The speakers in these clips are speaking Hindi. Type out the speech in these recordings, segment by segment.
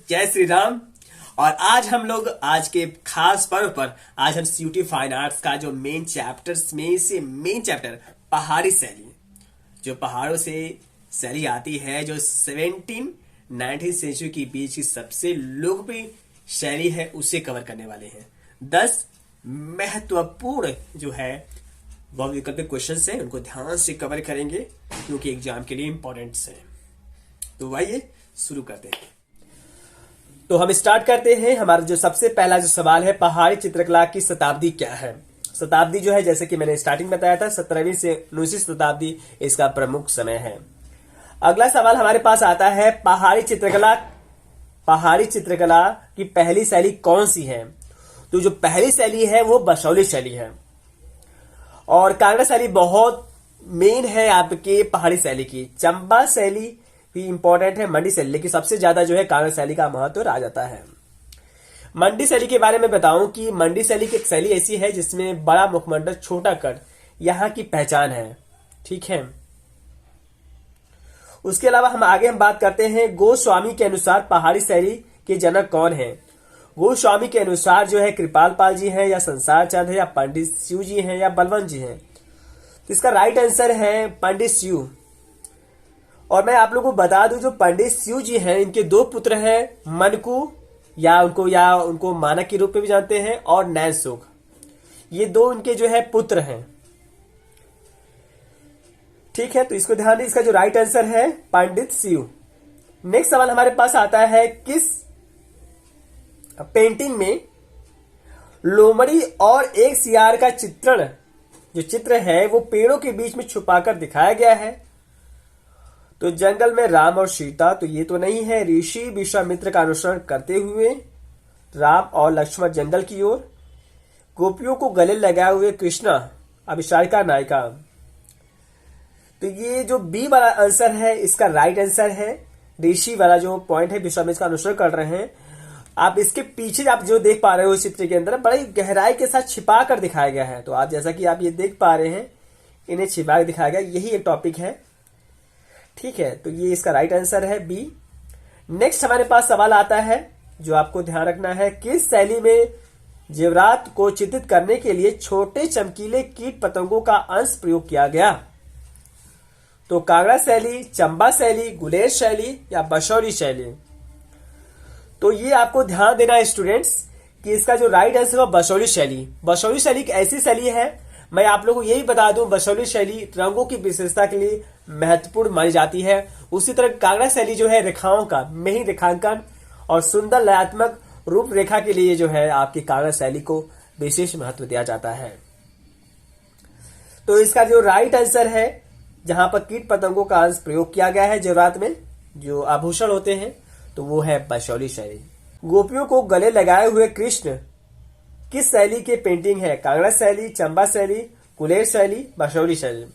जय श्री राम। और आज हम लोग आज के खास पर्व पर आज हम सीयूटी फाइन आर्ट्स का जो मेन चैप्टर्स में से मेन चैप्टर पहाड़ी शैली, जो पहाड़ों से शैली आती है, जो 19 सेंचुरी के बीच की सबसे लोकप्रिय शैली है, उसे कवर करने वाले हैं। 10 महत्वपूर्ण जो है वह वैकल्पिक क्वेश्चन है, उनको ध्यान से कवर करेंगे क्योंकि एग्जाम के लिए इंपॉर्टेंट है। तो आइए शुरू करते हैं। तो हम स्टार्ट करते हैं। हमारा जो सबसे पहला जो सवाल है, पहाड़ी चित्रकला की शताब्दी क्या है। शताब्दी जो है, जैसे कि मैंने स्टार्टिंग बताया था, 17वीं से 19वीं शताब्दी इसका प्रमुख समय है। अगला सवाल हमारे पास आता है, पहाड़ी चित्रकला की पहली शैली कौन सी है। तो जो पहली शैली है वो बसौली शैली है, और कांगड़ा शैली बहुत मेन है आपके पहाड़ी शैली की। चंबा शैली भी इंपॉर्टेंट है, मंडी शैली, लेकिन सबसे ज्यादा जो है कांगड़ा शैली का महत्व रहा जाता है। मंडी शैली के बारे में बताऊं कि मंडी शैली की एक शैली ऐसी है जिसमें बड़ा मुखमंडल, छोटा कट यहां की पहचान है। ठीक है, उसके अलावा हम बात करते हैं गोस्वामी के अनुसार पहाड़ी शैली के जनक कौन है। गोस्वामी के अनुसार जो है कृपाल पाल जी हैं, या संसार चंद है, या पंडित शिव जी हैं, या बलवंत जी हैं। तो इसका राइट आंसर है पंडित शिव। और मैं आप लोगों को बता दूं, जो पंडित शिव जी हैं, इनके 2 पुत्र हैं, मनकू या उनको मानक के रूप में भी जानते हैं, और नैनसुख। ये 2 इनके जो है पुत्र हैं। ठीक है, तो इसको ध्यान दें, इसका जो राइट आंसर है पंडित शिव। नेक्स्ट सवाल हमारे पास आता है, किस पेंटिंग में लोमड़ी और एक सियार का जो चित्र है वो पेड़ों के बीच में छुपाकर दिखाया गया है। तो जंगल में राम और सीता, तो ये तो नहीं है। ऋषि विश्वामित्र का अनुसरण करते हुए राम और लक्ष्मण जंगल की ओर, गोपियों को गले लगाए हुए कृष्णा अभिसारिका नायिका। तो ये जो बी वाला आंसर है इसका राइट आंसर है। ऋषि वाला जो पॉइंट है, विश्वामित्र का अनुसरण कर रहे हैं। आप इसके पीछे आप जो देख पा रहे हो, इस चित्र के अंदर बड़ी गहराई के साथ छिपा कर दिखाया गया है। तो आप जैसा कि आप ये देख पा रहे हैं, इन्हें छिपा कर दिखाया गया, यही एक टॉपिक है। ठीक है, तो ये इसका राइट आंसर है बी। नेक्स्ट हमारे पास सवाल आता है, जो आपको ध्यान रखना है, किस शैली में जेवरात को चित्रित करने के लिए छोटे चमकीले कीट पतंगों का अंश प्रयोग किया गया। तो कांगड़ा शैली, चंबा शैली, गुलेर शैली, या बसौली शैली। तो ये आपको ध्यान देना है स्टूडेंट्स कि इसका जो राइट आंसर है बसौली शैली। बसौली शैली एक ऐसी शैली है, मैं आप लोगों को यही बता दूं, बसौली शैली रंगों की विशेषता के लिए महत्वपूर्ण मानी जाती है। उसी तरह कांगड़ा शैली जो है रेखाओं का महीन रेखांकन और सुंदर लयात्मक रूपरेखा के लिए जो है आपकी कांगड़ा शैली को विशेष महत्व दिया जाता है। तो इसका जो राइट आंसर है, जहां पर कीट पतंगों का अंश प्रयोग किया गया है जेवरात में, जो आभूषण होते हैं, तो वो है बसौली शैली। गोपियों को गले लगाए हुए कृष्ण किस शैली के पेंटिंग है। कांगड़ा शैली, चंबा शैली, गुलेर शैली, बसौली शैली।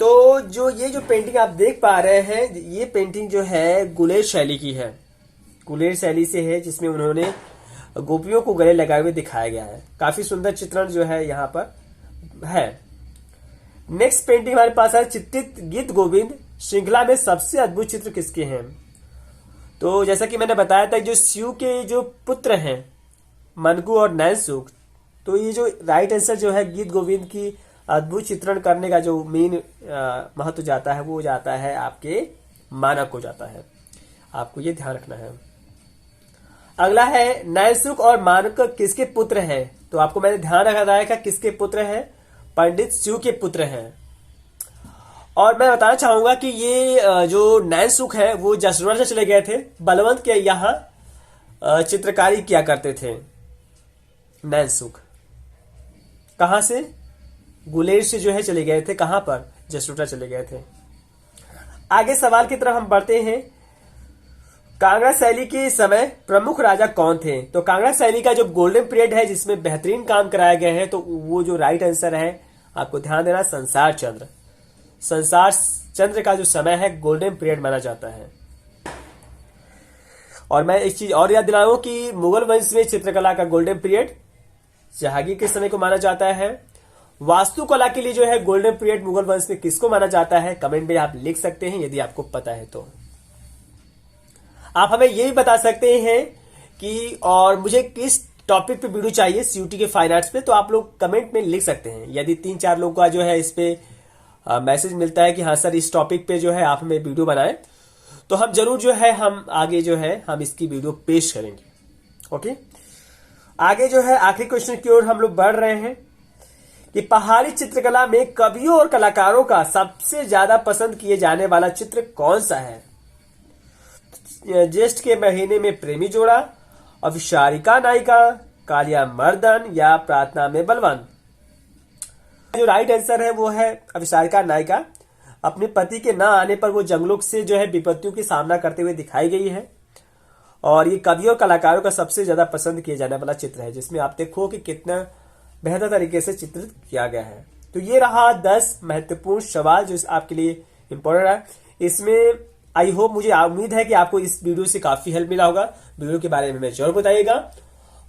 तो जो पेंटिंग आप देख पा रहे हैं, ये पेंटिंग जो है गुलेर शैली की है। गुलेर शैली से है, जिसमें उन्होंने गोपियों को गले लगाए हुए दिखाया गया है। काफी सुंदर चित्रण जो है यहाँ पर है। नेक्स्ट पेंटिंग हमारे पास है, चित्रित गीत गोविंद श्रृंखला में सबसे अद्भुत चित्र किसके हैं। तो जैसा कि मैंने बताया था, जो शिव के जो पुत्र हैं मनकू और नैनसुख, तो ये जो राइट आंसर जो है गीत गोविंद की अद्भुत चित्रण करने का जो मेन महत्व जाता है, वो जाता है आपके मानक को जाता है। आपको ये ध्यान रखना है। अगला है, नैनसुख और मानक किसके पुत्र हैं। तो आपको मैंने ध्यान रखा था किसके पुत्र हैं, पंडित शिव के पुत्र हैं। और मैं बताना चाहूंगा कि ये जो नैनसुख है वो जसरोटा से चले गए थे, बलवंत के यहाँ चित्रकारी किया करते थे। नैनसुख कहां से, गुलेर से जो है चले गए थे, कहां पर, जसरोटा चले गए थे। आगे सवाल की तरफ हम बढ़ते हैं, कांगड़ा शैली के समय प्रमुख राजा कौन थे। तो कांगड़ा शैली का जो गोल्डन पीरियड है, जिसमें बेहतरीन काम कराया गया है, तो वो जो राइट आंसर है, आपको ध्यान देना, संसार चंद्र का जो समय है गोल्डन पीरियड माना जाता है। और मैं एक चीज और याद दिलाऊं कि मुगल वंश में चित्रकला का गोल्डन पीरियड जहांगीर के समय को माना जाता है। वास्तुकला के लिए जो है गोल्डन पीरियड मुगल वंश में किसको माना जाता है, कमेंट में आप लिख सकते हैं यदि आपको पता है तो। आप हमें ये भी बता सकते हैं कि और मुझे किस टॉपिक पे वीडियो चाहिए सीयूटी के फाइन आर्ट्स पे, तो आप लोग कमेंट में लिख सकते हैं। यदि 3-4 लोगों का जो है इस पे मैसेज मिलता है कि हाँ सर इस टॉपिक पे जो है आप हमें वीडियो बनाएं, तो हम जरूर जो है हम आगे जो है हम इसकी वीडियो पेश करेंगे। ओके, आगे जो है आखिरी क्वेश्चन की ओर हम लोग बढ़ रहे हैं कि पहाड़ी चित्रकला में कवियों और कलाकारों का सबसे ज्यादा पसंद किए जाने वाला चित्र कौन सा है? ज्येष्ठ के महीने में प्रेमी जोड़ा, अभिसारिका नायिका, कालिया मर्दन या प्रार्थना में बलवान। जो राइट आंसर है वो है अभिसारिका नायिका। अपने पति के न आने पर वो जंगलों से जो है विपत्तियों की सामना करते हुए दिखाई गई है, और ये कवियों और कलाकारों का सबसे ज्यादा पसंद किया जाने वाला चित्र है, जिसमें आप देखो कि कितना बेहतर तरीके से चित्रित किया गया है। तो ये रहा 10 महत्वपूर्ण सवाल जो आपके लिए इंपॉर्टेंट है। इसमें आई होप, मुझे उम्मीद है कि आपको इस वीडियो से काफी हेल्प मिला होगा। वीडियो के बारे में मैं जरूर बताइएगा।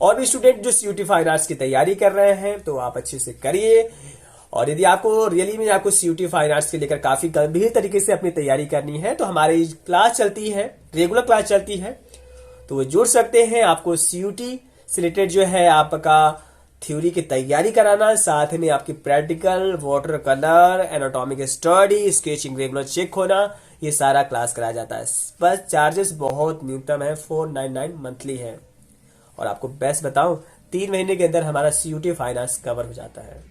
और भी स्टूडेंट जो सीयूटी फाइन आर्ट्स की तैयारी कर रहे हैं तो आप अच्छे से करिए, और यदि आपको रियली में आपको सीयूटी फाइन आर्ट्स के लेकर काफी गंभीर तरीके से अपनी तैयारी करनी है तो हमारी क्लास चलती है, रेगुलर क्लास चलती है, तो वो जुड़ सकते हैं। आपको सीयूटी से रिलेटेड जो है आपका थ्योरी की तैयारी कराना, साथ में आपकी practical, water colour, anatomic study, sketching regular check होना, ये सारा क्लास कराया जाता है। बस चार्जेस बहुत न्यूनतम है, 499 मंथली है। और आपको बेस्ट बताऊं, 3 महीने के अंदर हमारा सीयूटी फाइन आर्ट्स कवर हो जाता है।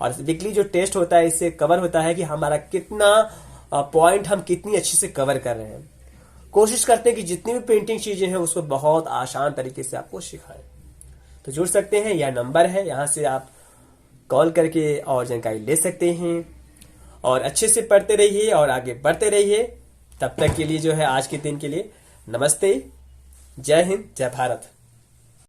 और वीकली जो टेस्ट होता है इससे कवर होता है कि हमारा कितना पॉइंट हम कितनी अच्छे से कवर कर रहे हैं। कोशिश करते हैं कि जितनी भी पेंटिंग चीजें हैं उसको बहुत आसान तरीके से आपको सिखाएं। तो जुड़ सकते हैं, यह नंबर है, यहां से आप कॉल करके और जानकारी ले सकते हैं। और अच्छे से पढ़ते रहिए और आगे बढ़ते रहिए। तब तक के लिए जो है आज के दिन के लिए नमस्ते, जय हिंद, जय भारत।